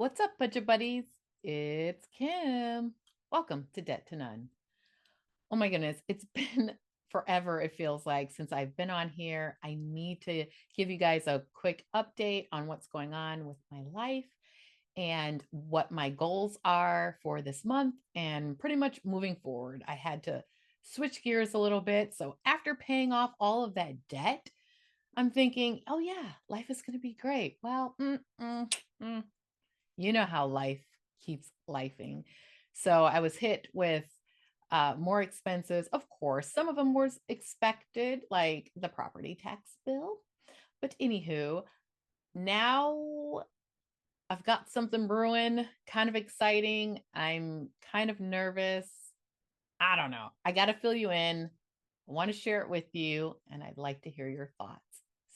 What's up, budget buddies? It's Kim. Welcome to Debt to None. Oh my goodness, it's been forever, it feels like, since I've been on here. I need to give you guys a quick update on what's going on with my life and what my goals are for this month and pretty much moving forward. I had to switch gears a little bit. So, after paying off all of that debt, I'm thinking, oh yeah, life is going to be great. Well, mm, you know how life keeps lifing. So I was hit with more expenses. Of course, some of them was expected, like the property tax bill. But anywho, now I've got something brewing, kind of exciting. I'm kind of nervous. I don't know. I got to fill you in. I want to share it with you, and I'd like to hear your thoughts.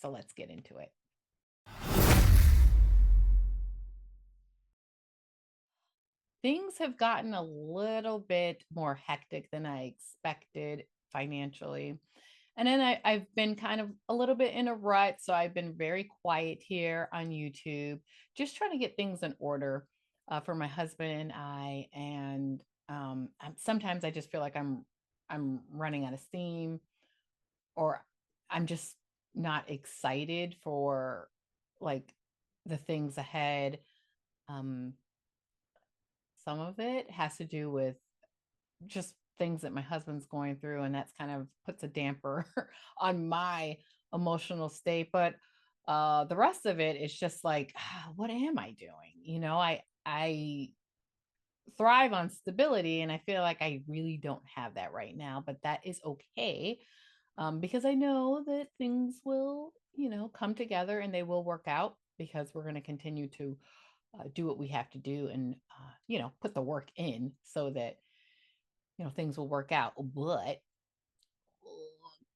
So let's get into it. Things have gotten a little bit more hectic than I expected financially. And then I've been kind of a little bit in a rut. So I've been very quiet here on YouTube, just trying to get things in order for my husband and I. And sometimes I just feel like I'm running out of steam, or I'm just not excited for like the things ahead. Um, some of it has to do with just things that my husband's going through, and that's kind of puts a damper on my emotional state. But the rest of it is just like, what am I doing? I thrive on stability, and I feel like I really don't have that right now, but that is okay, because I know that things will, come together and they will work out, because we're going to continue to do what we have to do, and put the work in so that things will work out. But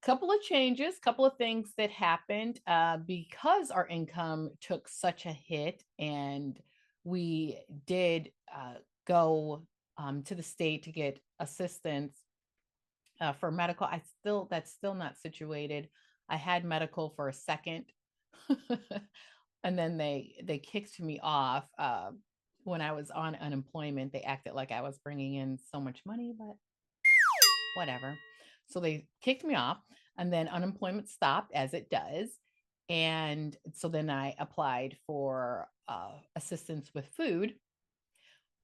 couple of changes, couple of things that happened because our income took such a hit, and we did go to the state to get assistance for medical. That's still not situated. I had medical for a second, and then they kicked me off when I was on unemployment. They acted like I was bringing in so much money, but whatever. So they kicked me off, and then unemployment stopped, as it does. And so then I applied for assistance with food.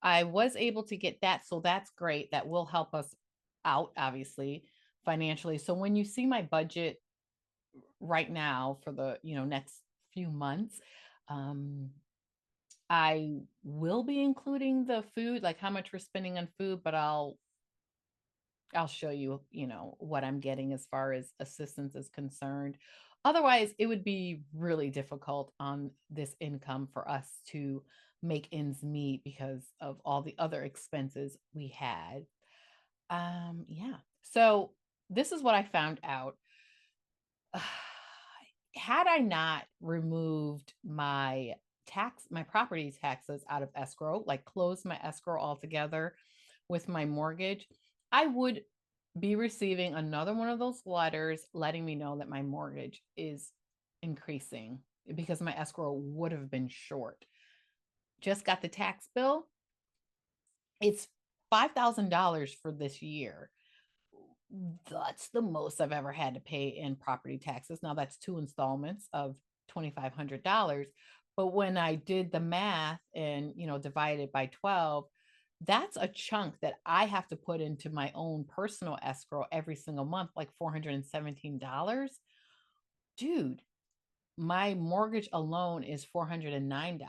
I was able to get that. So that's great. That will help us out, obviously, financially. So when you see my budget right now for the next few months, um, I will be including the food, like how much we're spending on food, but I'll show you, what I'm getting as far as assistance is concerned. Otherwise, it would be really difficult on this income for us to make ends meet because of all the other expenses we had. Yeah. So this is what I found out. Had I not removed my property taxes out of escrow, like closed my escrow altogether with my mortgage, I would be receiving another one of those letters letting me know that my mortgage is increasing, because my escrow would have been short. Just got the tax bill. It's $5,000 for this year. That's the most I've ever had to pay in property taxes. Now that's two installments of $2,500. But when I did the math and, divided by 12, that's a chunk that I have to put into my own personal escrow every single month, like $417. Dude, my mortgage alone is $409.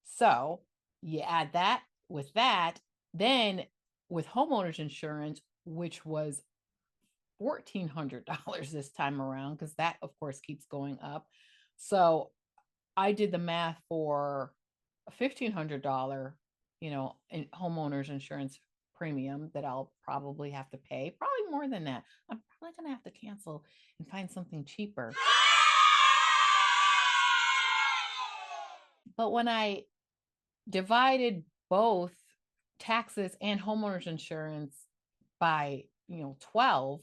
So you add that with that, then with homeowners insurance, which was $1,400 this time around, because that, of course, keeps going up. So I did the math for a $1,500, in homeowners insurance premium that I'll probably have to pay. Probably more than that. I'm probably going to have to cancel and find something cheaper. But when I divided both taxes and homeowners insurance by, 12,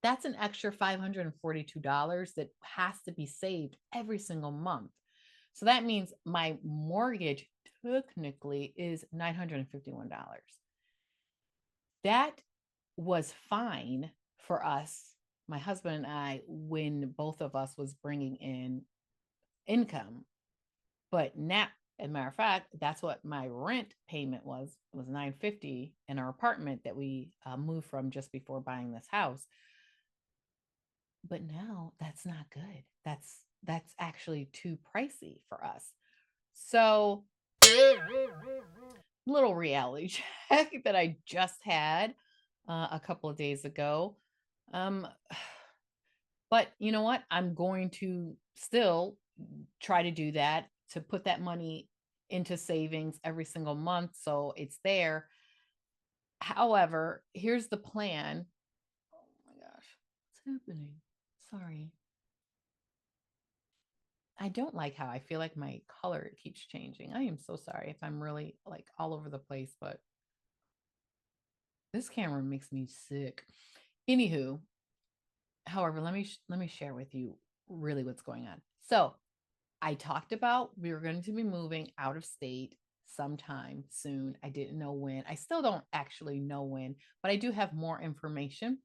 that's an extra $542 that has to be saved every single month. So that means my mortgage technically is $951. That was fine for us, my husband and I, when both of us was bringing in income. But now, as a matter of fact, that's what my rent payment was. It was $950 in our apartment that we moved from just before buying this house. But now that's not good. That's actually too pricey for us. So, little reality check that I just had a couple of days ago. Um, but you know what? I'm going to still try to do that, to put that money into savings every single month so it's there. However, here's the plan. Oh my gosh, what's happening? Sorry. I don't like how I feel like my color keeps changing. I am so sorry if I'm really like all over the place, but this camera makes me sick. Anywho, however, let me share with you really what's going on. So, I talked about we were going to be moving out of state sometime soon. I didn't know when. I still don't actually know when, but I do have more information.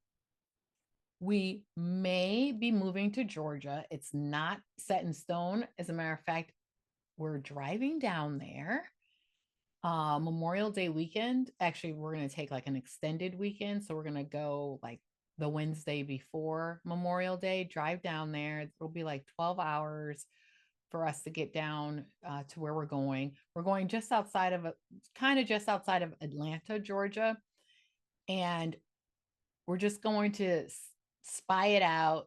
We may be moving to Georgia. It's not set in stone. As a matter of fact, we're driving down there Memorial Day weekend. Actually, we're going to take like an extended weekend. So we're going to go like the Wednesday before Memorial Day, drive down there. It'll be like 12 hours for us to get down to where we're going. We're going just outside of, kind of just outside of Atlanta, Georgia. And we're just going to spy it out,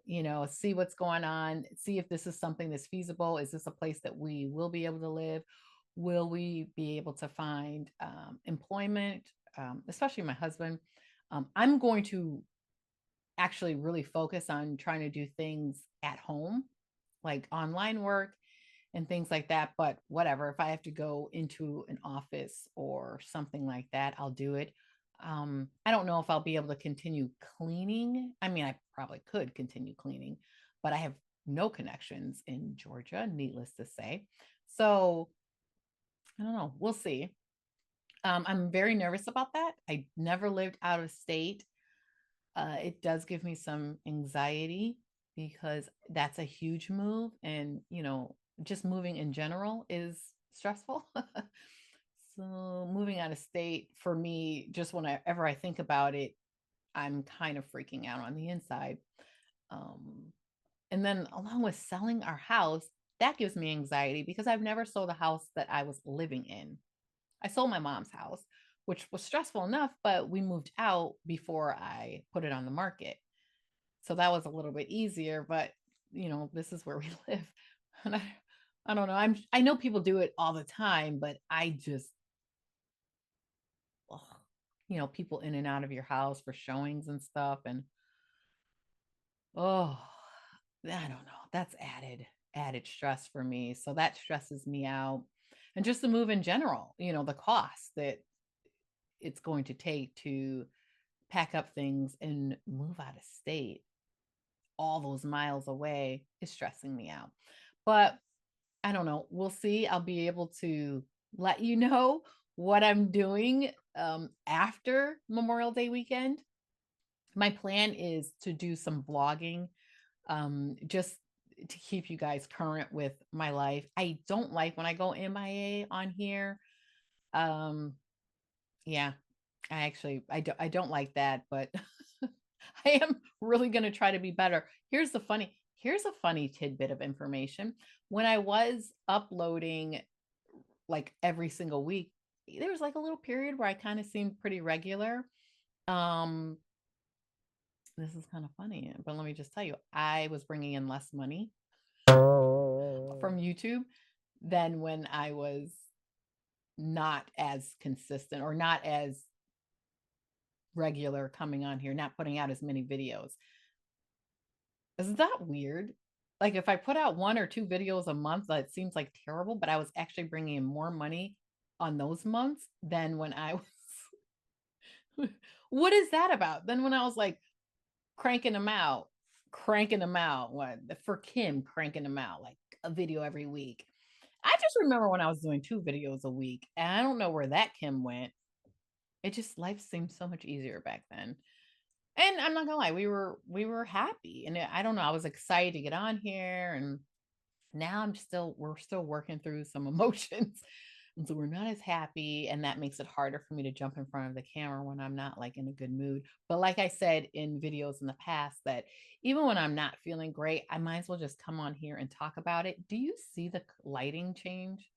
see what's going on, see if this is something that's feasible. Is this a place that we will be able to live? Will we be able to find employment, especially my husband? I'm going to actually really focus on trying to do things at home, like online work and things like that. But whatever, if I have to go into an office or something like that, I'll do it. I don't know if I'll be able to continue cleaning. I mean, I probably could continue cleaning, but I have no connections in Georgia, needless to say. So I don't know. We'll see. I'm very nervous about that. I never lived out of state. It does give me some anxiety because that's a huge move. And, just moving in general is stressful. So, moving out of state for me, just whenever I think about it, I'm kind of freaking out on the inside. Um, and then, along with selling our house, that gives me anxiety because I've never sold a house that I was living in. I sold my mom's house, which was stressful enough, but we moved out before I put it on the market. So that was a little bit easier, but this is where we live. And I don't know. I know people do it all the time, but I just ugh, people in and out of your house for showings and stuff. And oh, I don't know. That's added stress for me. So that stresses me out. And just the move in general, the cost that it's going to take to pack up things and move out of state all those miles away is stressing me out. But I don't know. We'll see. I'll be able to let you know what I'm doing after Memorial Day weekend. My plan is to do some vlogging, just to keep you guys current with my life. I don't like when I go MIA on here. Um, yeah, I don't like that, but I am really going to try to be better. Here's a funny tidbit of information. When I was uploading like every single week, there was like a little period where I kind of seemed pretty regular. Um this is kind of funny, but let me just tell you, I was bringing in less money from YouTube than when I was not as consistent or not as regular coming on here, not putting out as many videos. Isn't that weird? Like if I put out one or two videos a month, that seems like terrible, but I was actually bringing in more money on those months than when I was. What is that about? Then when I was like cranking them out, what for Kim, cranking them out like a video every week. I just remember when I was doing 2 videos a week, and I don't know where that Kim went. It just life seemed so much easier back then. And I'm not gonna lie, we were happy, and I don't know, I was excited to get on here, and now we're still working through some emotions. And so we're not as happy, and that makes it harder for me to jump in front of the camera when I'm not like in a good mood. But like I said in videos in the past, that even when I'm not feeling great, I might as well just come on here and talk about it. Do you see the lighting change?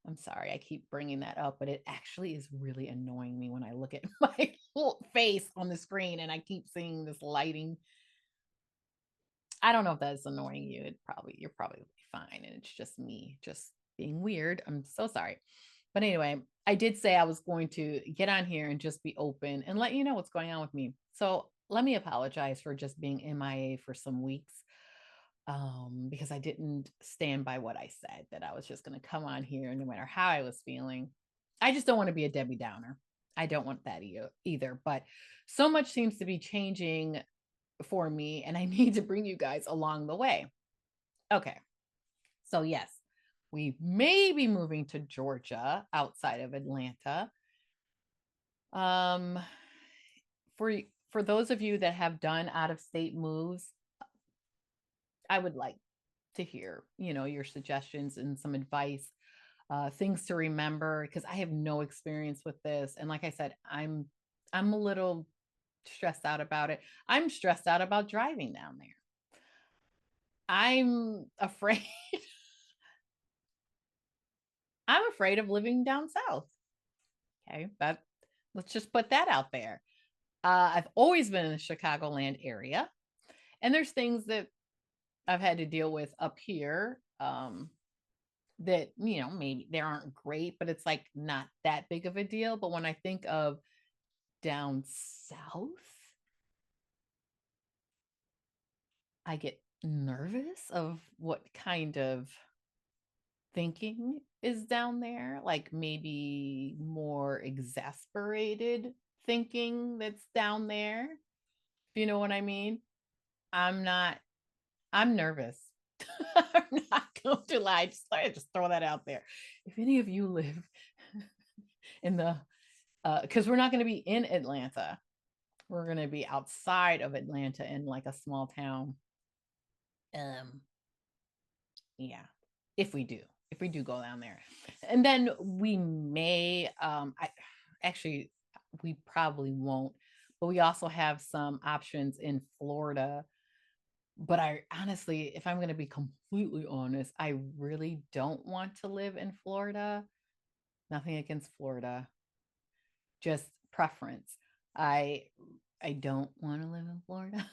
I'm sorry, I keep bringing that up, but it actually is really annoying me when I look at my whole face on the screen and I keep seeing this lighting. I don't know if that's annoying you. You're probably fine, and it's just me just being weird. I'm so sorry. But anyway, I did say I was going to get on here and just be open and let you know what's going on with me. So let me apologize for just being MIA for some weeks, because I didn't stand by what I said, that I was just going to come on here no matter how I was feeling. I just don't want to be a Debbie Downer. I don't want that either. But so much seems to be changing for me, and I need to bring you guys along the way. Okay. So, yes, we may be moving to Georgia outside of Atlanta. Um, for those of you that have done out of state moves, I would like to hear, your suggestions and some advice, things to remember, because I have no experience with this. And like I said, I'm a little stressed out about it. I'm stressed out about driving down there. I'm afraid I'm afraid of living down south. Okay, but let's just put that out there. I've always been in the Chicagoland area, and there's things that I've had to deal with up here, that maybe they aren't great, but it's like not that big of a deal. But when I think of down south, I get nervous of what kind of thinking is down there, like maybe more exasperated thinking that's down there. If you know what I mean? I'm not, I'm nervous. I'm not going to lie. I just throw that out there. If any of you live in the, because we're not going to be in Atlanta, we're going to be outside of Atlanta in like a small town. Um, yeah, if we do, if we do go down there, and then we may, I actually, we probably won't, but we also have some options in Florida. But I honestly, if I'm going to be completely honest, I really don't want to live in Florida. Nothing against Florida, just preference. I I don't want to live in Florida.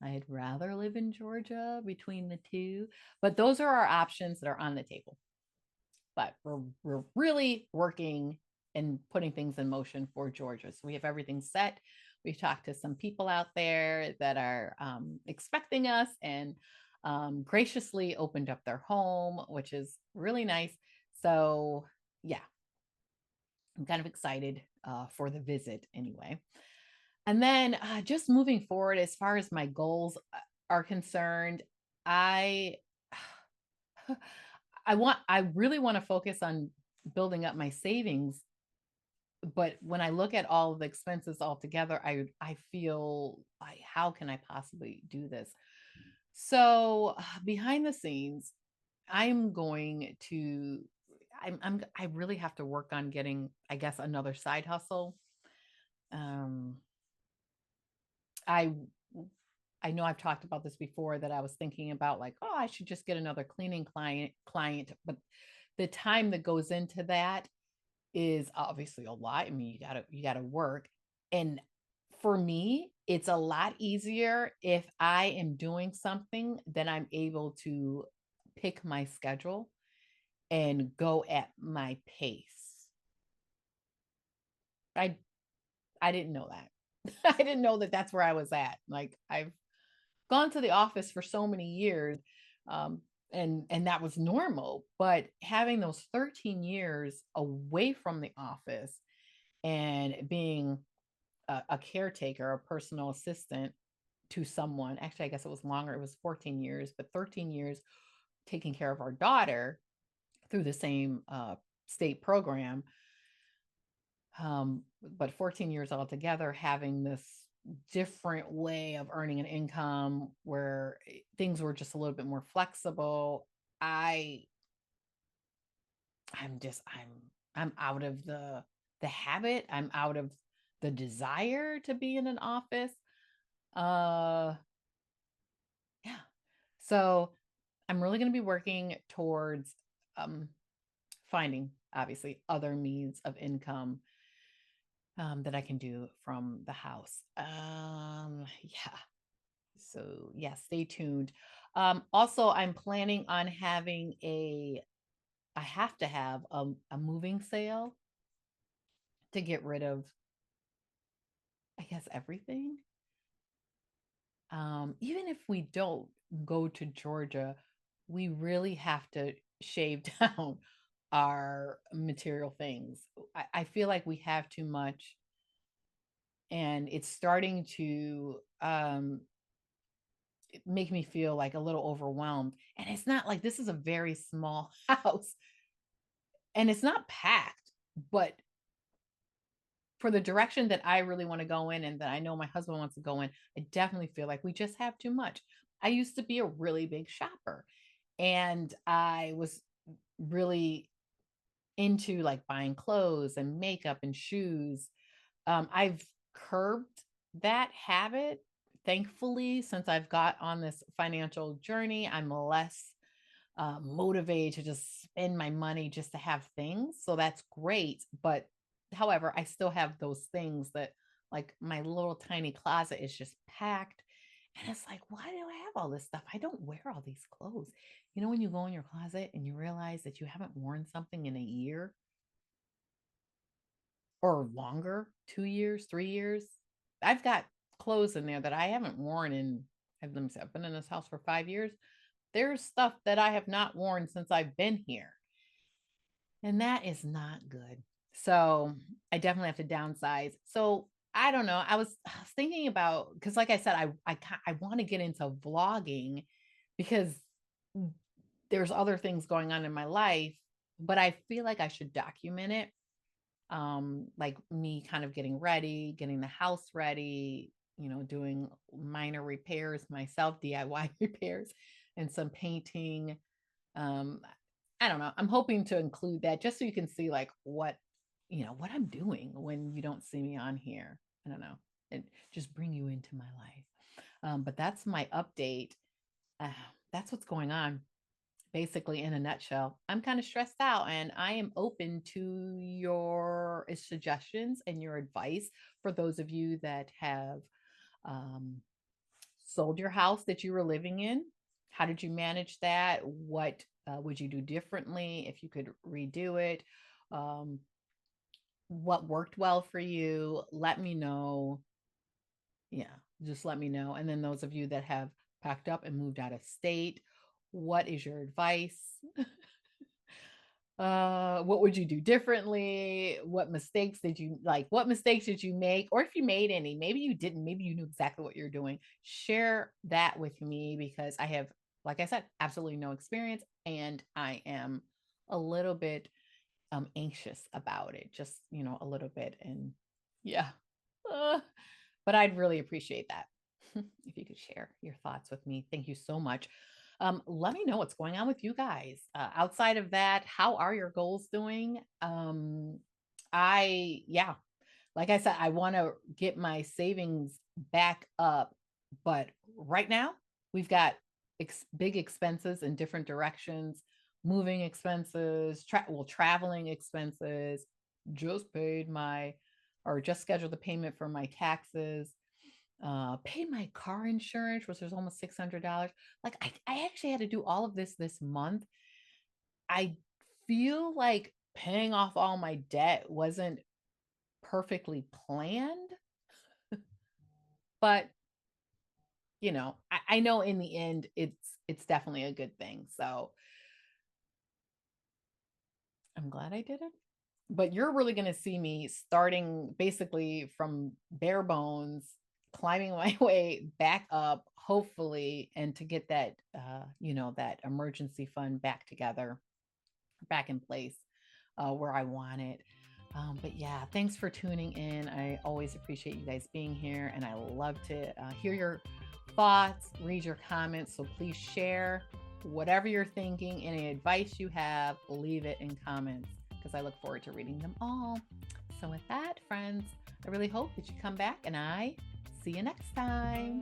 I'd rather live in Georgia between the two. But those are our options that are on the table. But we're really working and putting things in motion for Georgia. So we have everything set. We've talked to some people out there that are expecting us, and graciously opened up their home, which is really nice. So yeah, I'm kind of excited for the visit anyway. And then just moving forward, as far as my goals are concerned, I I really want to focus on building up my savings. But when I look at all of the expenses altogether, I feel like, how can I possibly do this? So behind the scenes, I'm going to I really have to work on getting, I guess, another side hustle. Um, I I know I've talked about this before, that I was thinking about like, oh, I should just get another cleaning client, but the time that goes into that is obviously a lot. I mean, you gotta work. And for me, it's a lot easier if I am doing something that I'm able to pick my schedule and go at my pace. I I didn't know that. I didn't know that that's where I was at. Like, I've gone to the office for so many years, um, and that was normal. But having those 13 years away from the office and being a caretaker, a personal assistant to someone, actually, I guess it was longer. It was 14 years, but 13 years taking care of our daughter. through the same state program. But 14 years altogether, having this different way of earning an income where things were just a little bit more flexible. I I'm just I'm out of the habit. I'm out of the desire to be in an office. Uh yeah. So I'm really going to be working towards um finding obviously other means of income that I can do from the house. Yeah. So yeah, stay tuned. Also, I'm planning on having I have to have a moving sale to get rid of, I guess, everything. Even if we don't go to Georgia, we really have to shave down our material things. I feel like we have too much, and it's starting to make me feel like a little overwhelmed. And it's not like this is a very small house and it's not packed, but for the direction that I really want to go in and that I know my husband wants to go in, I definitely feel like we just have too much. I used to be a really big shopper and I was really into like buying clothes and makeup and shoes. I've curbed that habit. Thankfully, since I've got on this financial journey, I'm less motivated to just spend my money just to have things. So that's great. But however, I still have those things that, like, my little tiny closet is just packed. And it's like, why do I have all this stuff? I don't wear all these clothes. You know, when you go in your closet and you realize that you haven't worn something in a year or longer, 2 years, 3 years. I've got clothes in there that I haven't worn in, let me see, I've been in this house for 5 years. There's stuff that I have not worn since I've been here. And that is not good. So I definitely have to downsize. So I don't know. I was thinking about, because like I said, I want to get into vlogging because there's other things going on in my life, but I feel like I should document it. Like me kind of getting ready, getting the house ready, doing minor repairs myself, DIY repairs, and some painting. Um, I don't know. I'm hoping to include that just so you can see like what I'm doing when you don't see me on here. I don't know. And just bring you into my life. But that's my update. Uh, that's what's going on. Basically, in a nutshell, I'm kind of stressed out and I am open to your suggestions and your advice for those of you that have um, sold your house that you were living in. How did you manage that? What would you do differently if you could redo it? Um, what worked well for you? Let me know. Yeah, just let me know. And then those of you that have packed up and moved out of state, what is your advice? What would you do differently? What mistakes did you make? Or if you made any, maybe you didn't, maybe you knew exactly what you're doing. Share that with me because I have, like I said, absolutely no experience and I am a little bit anxious about it, just, a little bit. And yeah. Uh, but I'd really appreciate that if you could share your thoughts with me. Thank you so much. Let me know what's going on with you guys. Outside of that, how are your goals doing? Yeah, like I said, I want to get my savings back up, but right now we've got big expenses in different directions, moving expenses, traveling expenses. Just paid my, or just scheduled the payment for my taxes. Paid my car insurance, which was almost $600. Like I actually had to do all of this month. I feel like paying off all my debt wasn't perfectly planned, but I know in the end it's definitely a good thing. So I'm glad I did it. But you're really going to see me starting basically from bare bones, climbing my way back up, hopefully, and to get that, that emergency fund back together. back in place where I want it. But yeah, thanks for tuning in. I always appreciate you guys being here, and I love to hear your thoughts, read your comments. So please share whatever you're thinking, any advice you have, leave it in comments because I look forward to reading them all. So, with that, friends, I really hope that you come back and I see you next time.